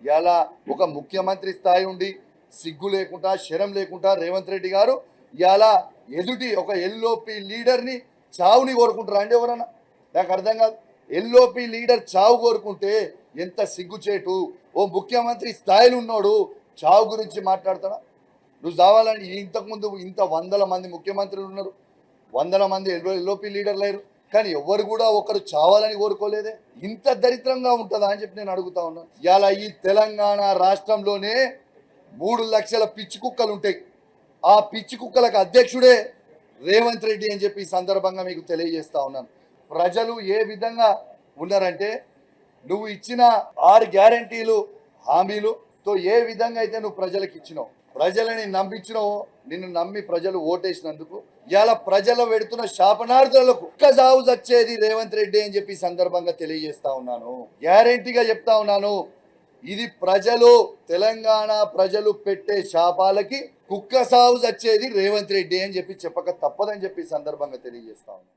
ఇలా ఒక ముఖ్యమంత్రి స్థాయి ఉండి సిగ్గు లేకుండా శరం లేకుండా రేవంత్ రెడ్డి గారు ఇలా ఎదుటి ఒక ఎల్ఓపి లీడర్ని చావుని కోరుకుంటారా అండి ఎవరన్నా? నాకు అర్థం కాదు. ఎల్ఓపి లీడర్ చావు కోరుకుంటే ఎంత సిగ్గుచేటు. ఓ ముఖ్యమంత్రి స్థాయిలో ఉన్నాడు చావు గురించి మాట్లాడతాడా? నువ్వు చావాలని ఇంతకుముందు ఇంత వందల మంది ముఖ్యమంత్రులు ఉన్నారు, వందల మంది ఎల్ఓపి లీడర్లు అయ్యారు, కానీ ఎవరు కూడా ఒకరు చావాలని కోరుకోలేదే. ఇంత దరిద్రంగా ఉంటుందా అని చెప్పి నేను అడుగుతా ఉన్నాను. ఇలా ఈ తెలంగాణ రాష్ట్రంలోనే 3 లక్షల పిచ్చి కుక్కలు ఉంటాయి. ఆ పిచ్చి కుక్కలకు అధ్యక్షుడే రేవంత్ రెడ్డి అని చెప్పి ఈ సందర్భంగా మీకు తెలియజేస్తా ఉన్నాను. ప్రజలు ఏ విధంగా ఉన్నారంటే, నువ్వు ఇచ్చిన 6 గ్యారంటీలు హామీలుతో ఏ విధంగా అయితే నువ్వు ప్రజలకు ఇచ్చినావు, ప్రజలని నమ్మించినావు, నిన్ను నమ్మి ప్రజలు ఓటేసినందుకు ఇలా ప్రజలు పెడుతున్న శాపనార్థులకు ఒక్క సావు చచ్చేది రేవంత్ రెడ్డి అని చెప్పి సందర్భంగా తెలియజేస్తా ఉన్నాను. గ్యారంటీగా చెప్తా ఉన్నాను, ఇది ప్రజలు తెలంగాణ ప్రజలు పెట్టే శాపాలకి కుక్క సావు చచ్చేది రేవంత్ రెడ్డి అని చెప్పి చెప్పక తప్పదని చెప్పి సందర్భంగా తెలియజేస్తా ఉన్నాను.